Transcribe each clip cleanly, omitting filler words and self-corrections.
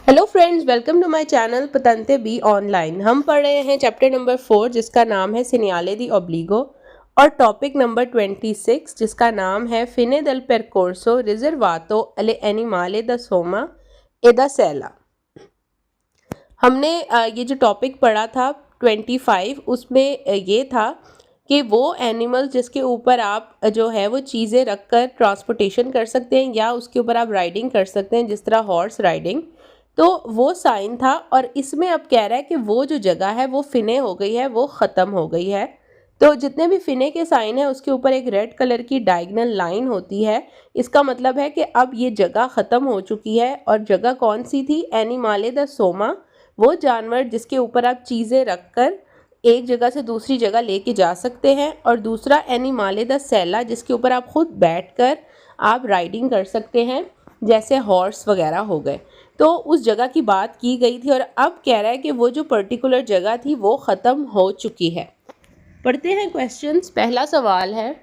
Hello friends, welcome to my channel पतंते be online. हम पढ़ रहे हैं चैप्टर नंबर 4 जिसका नाम है सिनियाले दी ओब्लिगो और टॉपिक नंबर 26 जिसका नाम है फिने दल परकोर्सो रिजर्वातो अले एनिमाले द सोमा ए द सेला। हमने ये जो टॉपिक पढ़ा था 25 उसमें ये था कि वो एनिमल्स जिसके ऊपर आप जो है वो चीज़ें रख कर ट्रांसपोर्टेशन कर सकते हैं या उसके ऊपर आप राइडिंग कर सकते हैं, जिस तरह हॉर्स राइडिंग। तो वो साइन था और इसमें अब कह रहा है कि वो जो जगह है वो फिने हो गई है, वो ख़त्म हो गई है। तो जितने भी फिने के साइन है उसके ऊपर एक रेड कलर की डायगनल लाइन होती है। इसका मतलब है कि अब ये जगह ख़त्म हो चुकी है। और जगह कौन सी थी? एनिमाले द सोमा, वो जानवर जिसके ऊपर आप चीज़ें रख कर एक जगह से दूसरी जगह लेके जा सकते हैं। और दूसरा एनिमाले द सेला, जिसके ऊपर आप खुद बैठकर आप राइडिंग कर सकते हैं, जैसे हॉर्स वगैरह हो गए। तो उस जगह की बात की गई थी और अब कह रहा है कि वो जो पर्टिकुलर जगह थी वो ख़त्म हो चुकी है। पढ़ते हैं क्वेश्चंस। पहला सवाल है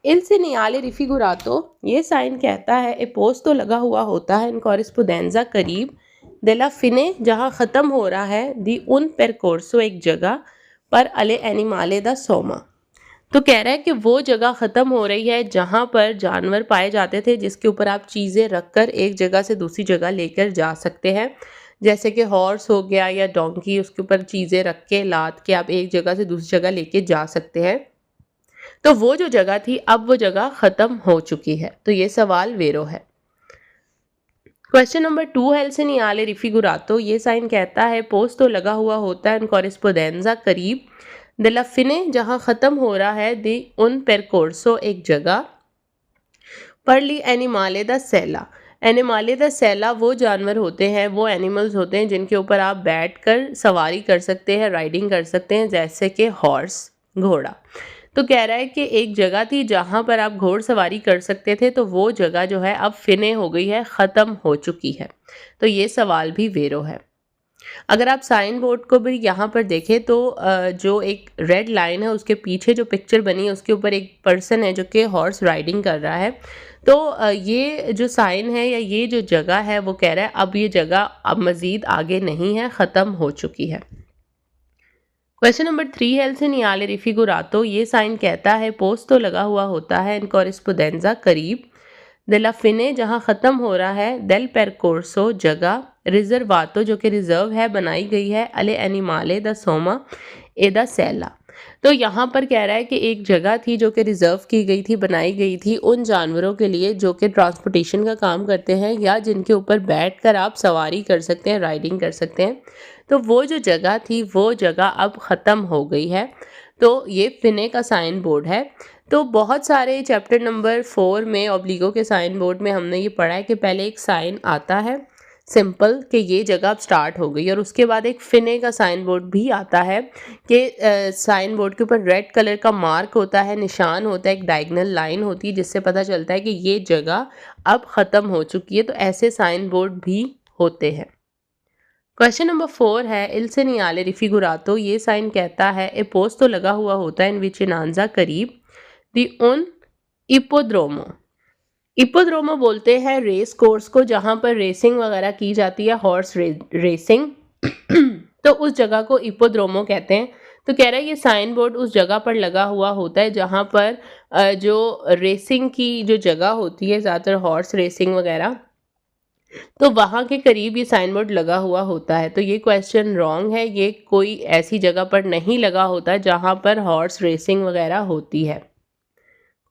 इल सिनियाले रिफिगुरातो, ये साइन कहता है ए पोस्तो लगा हुआ होता है इन कॉरेस्पोंडेंजा करीब देला फिने, जहाँ ख़त्म हो रहा है दी उन परकोर्सो, एक जगह पर अले एनिमाले दा सोमा। तो कह रहा है कि वो जगह ख़त्म हो रही है जहाँ पर जानवर पाए जाते थे जिसके ऊपर आप चीज़ें रखकर एक जगह से दूसरी जगह लेकर जा सकते हैं, जैसे कि हॉर्स हो गया या डोंकी, उसके ऊपर चीज़ें रख के लाद के आप एक जगह से दूसरी जगह लेके जा सकते हैं। तो वो जो जगह थी अब वो जगह ख़त्म हो चुकी है। तो ये सवाल वेरो है। क्वेश्चन नंबर 2 है से नियाले रिफिगुरातो, ये साइन कहता है पोस्तो लगा हुआ होता है इन कॉरेस्पोंडेंजा करीब दला फिने, जहाँ ख़त्म हो रहा है दी उन परकोर्सो, एक जगह पर ली एनिमाले द सेला। एनिमाले द सेला वो जानवर होते हैं, वो एनिमल्स होते हैं जिनके ऊपर आप बैठकर सवारी कर सकते हैं, राइडिंग कर सकते हैं, जैसे कि हॉर्स, घोड़ा। तो कह रहा है कि एक जगह थी जहाँ पर आप घोड़सवारी कर सकते थे, तो वो जगह जो है अब फिने हो गई है, ख़त्म हो चुकी है। तो ये सवाल भी वेरो है। अगर आप साइन बोर्ड को भी यहाँ पर देखें तो जो एक रेड लाइन है उसके पीछे जो पिक्चर बनी है उसके ऊपर एक पर्सन है जो कि हॉर्स राइडिंग कर रहा है। तो ये जो साइन है या ये जो जगह है वो कह रहा है अब ये जगह अब मज़ीद आगे नहीं है, ख़त्म हो चुकी है। क्वेश्चन नंबर 3 है से नियाले रिफिगुरातो, ये साइन कहता है पोस्तो लगा हुआ होता है इन कॉरेस्पोंडेंजा करीब देला फिने, जहाँ ख़त्म हो रहा है देल परकोर्सो, जगह रिजर्वातो जो कि रिजर्व है, बनाई गई है अले एनिमाले द सोमा ए द सेला। तो यहाँ पर कह रहा है कि एक जगह थी जो कि रिजर्व की गई थी, बनाई गई थी उन जानवरों के लिए जो कि ट्रांसपोर्टेशन का काम करते हैं या जिनके ऊपर बैठकर आप सवारी कर सकते हैं, राइडिंग कर सकते हैं। तो वो जो जगह थी वो जगह अब ख़त्म हो गई है। तो ये फिने का साइन बोर्ड है। तो बहुत सारे चैप्टर नंबर 4 में ओब्लिगो के साइन बोर्ड में हमने ये पढ़ा है कि पहले एक साइन आता है सिंपल कि ये जगह अब स्टार्ट हो गई, और उसके बाद एक फिने का साइन बोर्ड भी आता है कि साइन बोर्ड के ऊपर रेड कलर का मार्क होता है, निशान होता है, एक डायगनल लाइन होती है जिससे पता चलता है कि ये जगह अब ख़त्म हो चुकी है। तो ऐसे साइन बोर्ड भी होते हैं। क्वेश्चन नंबर 4 है इल से नियाले रिफिगुरातो, ये साइन कहता है ए पोस्तो लगा हुआ होता है इन विचिनांजा करीब दी उन इपोद्रोमो। इपोद्रोमो बोलते हैं रेस कोर्स को जहाँ पर रेसिंग वगैरह की जाती है, हॉर्स रेसिंग। तो उस जगह को इपोद्रोमो कहते हैं। तो कह रहा है ये साइन बोर्ड उस जगह पर लगा हुआ होता है जहाँ पर जो रेसिंग की जो जगह होती है, ज़्यादातर हॉर्स रेसिंग वगैरह, तो वहाँ के करीब ये साइन बोर्ड लगा हुआ होता है। तो ये क्वेश्चन रॉन्ग है, ये कोई ऐसी जगह पर नहीं लगा होता जहाँ पर हॉर्स रेसिंग वगैरह होती है।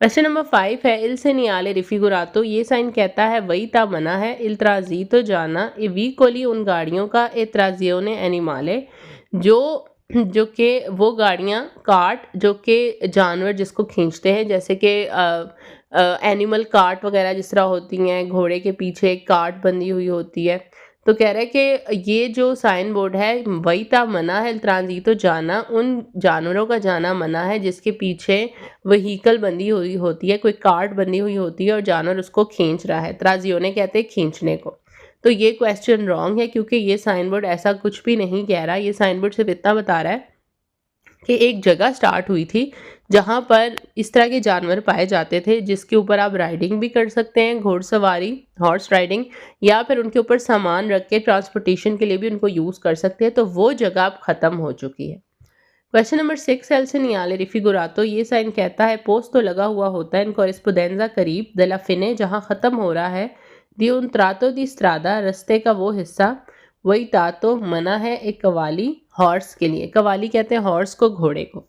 क्वेश्चन नंबर 5 है इल से नियाले रिफिगुरातो, ये साइन कहता है वही ता मना है इल ट्राजीतो जाना ए वी कोली, उन गाड़ियों का ए ट्राजियोने एनिमाले, जो कि वो गाड़ियाँ कार्ट जो कि जानवर जिसको खींचते हैं, जैसे कि एनिमल कार्ट वगैरह जिस तरह होती हैं, घोड़े के पीछे एक कार्ट बंधी हुई होती है। तो कह रहा है कि ये जो साइन बोर्ड है वही ता मना है ट्रांजितो जाना, उन जानवरों का जाना मना है जिसके पीछे व्हीकल बंधी हुई होती है, कोई कार्ट बंधी हुई होती है और जानवर उसको खींच रहा है। त्राजियोने कहते हैं खींचने को। तो ये क्वेश्चन रॉन्ग है क्योंकि ये साइन बोर्ड ऐसा कुछ भी नहीं कह रहा। ये साइन बोर्ड सिर्फ इतना बता रहा है कि एक जगह स्टार्ट हुई थी जहाँ पर इस तरह के जानवर पाए जाते थे जिसके ऊपर आप राइडिंग भी कर सकते हैं, घोड़सवारी, हॉर्स राइडिंग, या फिर उनके ऊपर सामान रख के ट्रांसपोर्टेशन के लिए भी उनको यूज़ कर सकते हैं। तो वो जगह अब ख़त्म हो चुकी है। क्वेश्चन नंबर 6, एल सेनियाले रिफिगुरातो, ये साइन कहता है पोस्ट तो लगा हुआ होता है इन कोरिस्पोंडेंजा करीब देला फिने जहाँ ख़त्म हो रहा है, दी उन त्रातो दी स्ट्रादा, रस्ते का वो हिस्सा, वही तातो मना है एक कवाली हॉर्स के लिए। कवाली कहते हैं हॉर्स को, घोड़े को।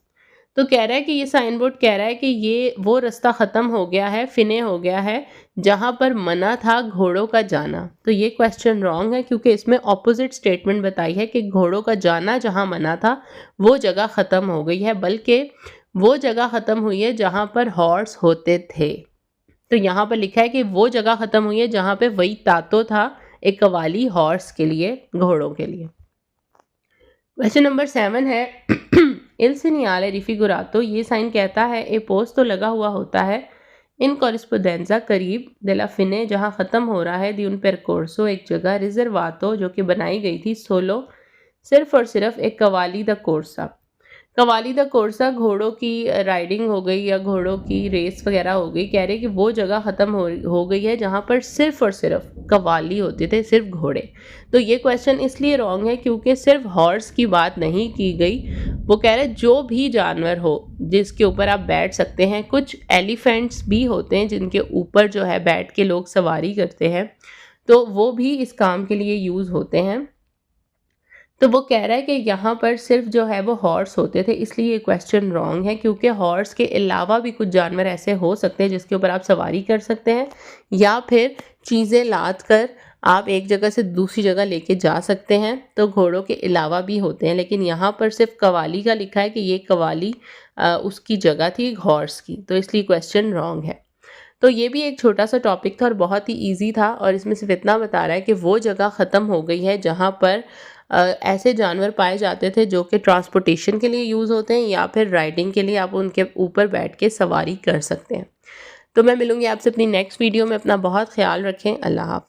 तो कह रहा है कि ये साइन बोर्ड कह रहा है कि ये वो रास्ता ख़त्म हो गया है, फिने हो गया है, जहाँ पर मना था घोड़ों का जाना। तो ये क्वेश्चन रॉन्ग है क्योंकि इसमें ऑपोजिट स्टेटमेंट बताई है कि घोड़ों का जाना जहाँ मना था वो जगह ख़त्म हो गई है, बल्कि वो जगह ख़त्म हुई है जहाँ पर हॉर्स होते थे। तो यहाँ पर लिखा है कि वो जगह ख़त्म हुई है जहाँ पे वही तातो था, एक कवाली हॉर्स के लिए, घोड़ों के लिए। क्वेश्चन नंबर 7 है इल सिनियाले रिफिगुरातो, ये साइन कहता है ए पोस्ट तो लगा हुआ होता है इन कोरिस्पोंडेंजा करीब देला फिने जहाँ ख़त्म हो रहा है, दी उन परकोर्सो एक जगह, रिजर्वातो जो कि बनाई गई थी, सोलो सिर्फ और सिर्फ एक कवाली द कोर्सा। कवाली द कोर्सा घोड़ों की राइडिंग हो गई या घोड़ों की रेस वगैरह हो गई। कह रहे कि वो जगह ख़त्म हो गई है जहाँ पर सिर्फ और सिर्फ कवाली होते थे, सिर्फ घोड़े। तो ये क्वेश्चन इसलिए रॉन्ग है क्योंकि सिर्फ हॉर्स की बात नहीं की गई। वो कह रहे जो भी जानवर हो जिसके ऊपर आप बैठ सकते हैं। कुछ एलिफेंट्स भी होते हैं जिनके ऊपर जो है बैठ के लोग सवारी करते हैं, तो वो भी इस काम के लिए यूज़ होते हैं। तो वो कह रहा है कि यहाँ पर सिर्फ जो है वो हॉर्स होते थे, इसलिए ये क्वेश्चन रॉन्ग है क्योंकि हॉर्स के अलावा भी कुछ जानवर ऐसे हो सकते हैं जिसके ऊपर आप सवारी कर सकते हैं, या फिर चीज़ें लाद कर आप एक जगह से दूसरी जगह लेके जा सकते हैं। तो घोड़ों के अलावा भी होते हैं, लेकिन यहाँ पर सिर्फ कवाली का लिखा है कि ये कवाली उसकी जगह थी हॉर्स की, तो इसलिए क्वेश्चन रॉन्ग है। तो ये भी एक छोटा सा टॉपिक था और बहुत ही इजी था, और इसमें सिर्फ इतना बता रहा है कि वो जगह ख़त्म हो गई है जहाँ पर ऐसे जानवर पाए जाते थे जो कि ट्रांसपोर्टेशन के लिए यूज़ होते हैं, या फिर राइडिंग के लिए आप उनके ऊपर बैठ के सवारी कर सकते हैं। तो मैं मिलूँगी आपसे अपनी नेक्स्ट वीडियो में। अपना बहुत ख्याल रखें। अल्लाह हाफ़िज़।